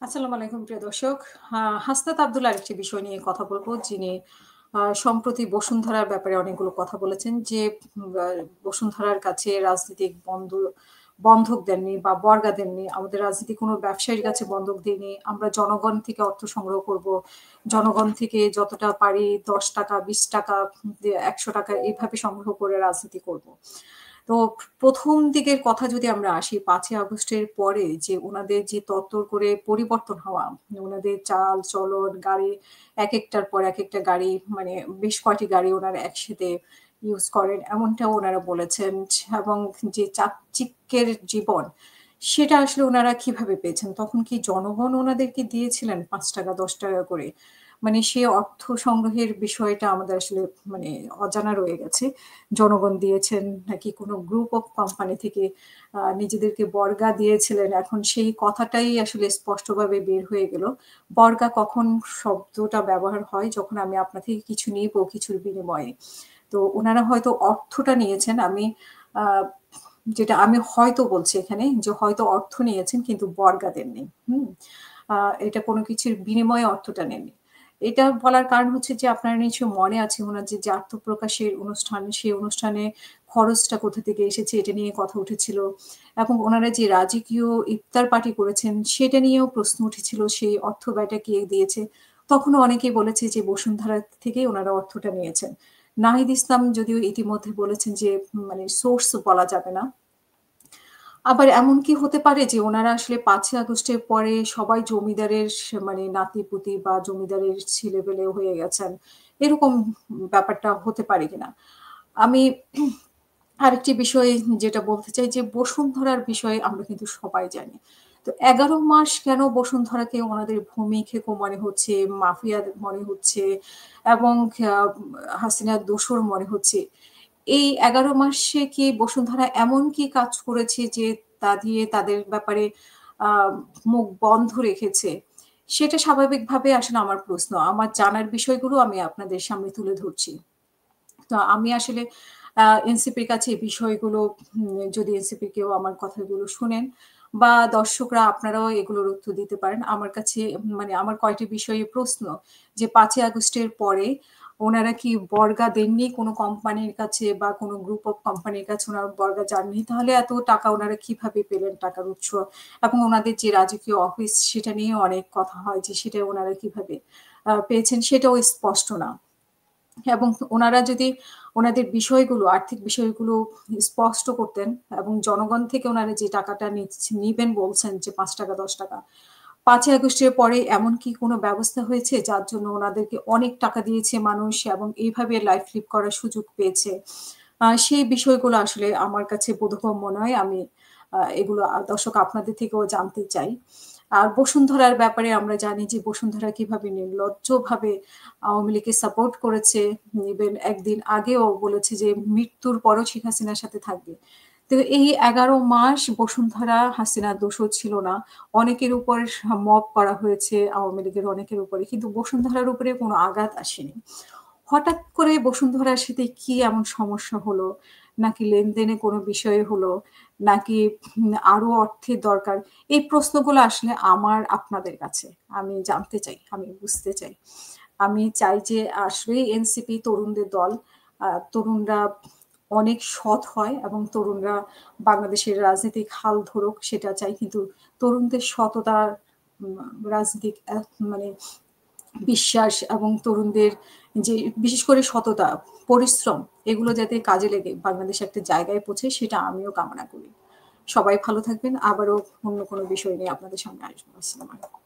আসসালামু আলাইকুম প্রিয় দর্শক। হাসনাত আব্দুল্লাহর একটি বিষয় নিয়ে কথা বলব, যিনি সম্প্রতি বসুন্ধরার ব্যাপারে অনেকগুলো কথা বলেছেন যে, বসুন্ধরার কাছে রাজনৈতিক বন্ধক দেননি বা বর্গা দেননি। আমাদের রাজনীতি কোনো ব্যবসায়ীর কাছে বন্ধক দেইনি। আমরা জনগণ থেকে অর্থ সংগ্রহ করব। জনগণ থেকে যতটা পারি ৳১০, ৳২০, ৳১০০ এভাবে সংগ্রহ করে রাজনীতি করব। তো ১ম দিকের কথা যদি আমরা আসি ৫ই আগস্টের পরে যে উনাদের যে তরতর করে পরিবর্তন হওয়া, উনাদের চাল-চলন, গাড়ি একেকটার পর একেকটা গাড়ি মানে বেশ কয়টি গাড়ি উনারা একসাথে ইউজ করেন এমনটাও উনারা বলেছেন এবং যে চাকচিক্যের জীবন সেটা আসলে উনারা কিভাবে পেয়েছেন? তখন কি জনগণ উনাদেরকে দিয়েছিলেন ৳৫, ৳১০ করে? মানে সে অর্থ সংগ্রহের বিষয়টা আমাদের আসলে মানে অজানা রয়ে গেছে। জনগণ দিয়েছেন নাকি কোনো গ্রুপ অফ কোম্পানি থেকে নিজেদেরকে বর্গা দিয়েছিলেন। এখন সেই কথাটাই আসলে স্পষ্টভাবে বের হয়ে গেল। বর্গা কখন শব্দটা ব্যবহার হয়? যখন আমি আপনার থেকে কিছু নিবো কিছুর বিনিময়ে। তো উনারা হয়তো অর্থটা নিয়েছেন। আ যেটা আমি হয়তো বলছি এখানে যে হয়তো অর্থ নিয়েছেন কিন্তু বর্গা দেননি। হুম? আ এটা কোনো কিছুর বিনিময়ে অর্থটা নেননি। এটা বলার কারণ হচ্ছে যে আপনার নিশ্চয়ই মনে আছে উনার যে আত্মপ্রকাশের অনুষ্ঠান, সেই অনুষ্ঠানে খরচটা কোথা থেকে এসেছে এটা নিয়ে কথা উঠেছিল এবং উনারা যে রাজকীয় ইফতার পার্টি করেছেন সেটা নিয়েও প্রশ্ন উঠেছিল সেই অর্থ ব্যয়টা কে দিয়েছে? তখনও অনেকেই বলেছে যে বসুন্ধরা থেকেই উনারা অর্থটা নিয়েছেন। নাহিদ ইসলাম যদিও ইতিমধ্যে বলেছেন যে মানে সোর্স বলা যাবে না। আবার এমন কি হতে পারে যে উনারা আসলে ৫ই আগস্টের পরে সবাই জমিদারের মানে নাতি-পুতি বা জমিদারের ছেলে-পেলে হয়ে গেছেন। এরকম ব্যাপারটা হতে পারে কিনা? আমি আরেকটি বিষয় যেটা বলতে চাই যে বসুন্ধরার বিষয়ে আমরা কিন্তু সবাই জানি। তো ১১ মাস কেন বসুন্ধরাকে ওনাদের ভূমি খেকো মনে হচ্ছে, মাফিয়া মনে হচ্ছে এবং আ হাসিনার দোসর মনে হচ্ছে। এই ১১ মাসে কি বসুন্ধরা এমন কি কাজ করেছে যে তা দিয়ে তাদের ব্যাপারে আ মুখ বন্ধ রেখেছে? সেটা স্বাভাবিকভাবে আসলে আমার প্রশ্ন। আমার জানার বিষয়গুলো আমি আপনাদের সামনে তুলে ধরছি। তো আমি আসলে এনসিপির কাছে এই বিষয়গুলো যদি এনসিপি কেউ আমার কথাগুলো শুনেন বা দর্শকরা আপনারাও এগুলোর উত্তর দিতে পারেন। আমার কাছে মানে আমার কয়টি বিষয়ে প্রশ্ন যে ৫ই আগস্টের পরে উনারা কি বর্গা দেননি কোনো কোম্পানির কাছে বা কোনো গ্রুপ অফ কোম্পানির কাছে উনারা বর্গা যাননি। তাহলে এত টাকা উনারা কিভাবে পেলেন টাকার উৎস? এবং উনাদের যে রাজকীয় অফিস সেটা নিয়েও অনেক কথা হয় যে সেটা উনারা কিভাবে পেয়েছেন সেটাও স্পষ্ট না। এবং উনারা যদি উনাদের বিষয়গুলো, আর্থিক বিষয়গুলো স্পষ্ট করতেন এবং জনগণ থেকে উনারা যে টাকাটা নিবেন বলছেন যে ৳৫, ৳১০ ৫ই আগস্টের পরে এমন কি কোনো ব্যবস্থা হয়েছে যার জন্য উনাদেরকে অনেক টাকা দিয়েছে মানুষ এবং এইভাবে লাইফ লিড করার সুযোগ পেয়েছে? সেই বিষয়গুলো আসলে আমার কাছে বোধগম্য নয়। আমি এগুলো দর্শক আপনাদের থেকেও জানতে চাই। আর বসুন্ধরার ব্যাপারে আমরা জানি যে বসুন্ধরা কিভাবে নির্লজ্জভাবে আওয়ামী লীগকে সাপোর্ট করেছে। ইভেন একদিন আগেও বলেছে যে মৃত্যুর পরেও শেখ হাসিনার সাথে থাকবে। তো এই ১১ মাস বসুন্ধরা হাসিনার দোষও ছিল না। অনেকের উপর মব করা হয়েছে আওয়ামী লীগের অনেকের উপরে। কিন্তু বসুন্ধরার উপরে কোনো আঘাত আসেনি। হঠাৎ করে বসুন্ধরার সাথে কি এমন সমস্যা হলো? নাকি লেনদেনে কোনো বিষয় হলো? নাকি আরো অর্থের দরকার? এই প্রশ্নগুলো আসলে আমার আপনাদের কাছে। আমি জানতে চাই, আমি বুঝতে চাই। আমি চাই যে আসলেই এনসিপি তরুণদের দল। তরুণরা অনেক সৎ হয় এবং তরুণরা বাংলাদেশের রাজনৈতিক হাল ধরুক সেটা চাই। কিন্তু তরুণদের সততার উম রাজনৈতিক মানে বিশ্বাস এবং তরুণদের যে বিশেষ করে সততা, পরিশ্রম এগুলো যাতে কাজে লেগে বাংলাদেশ একটা জায়গায় পৌঁছায় সেটা আমিও কামনা করি। সবাই ভালো থাকবেন। আবারও অন্য কোনো বিষয় নিয়ে আপনাদের সামনে আসবো। আসসালামু আলাইকুম।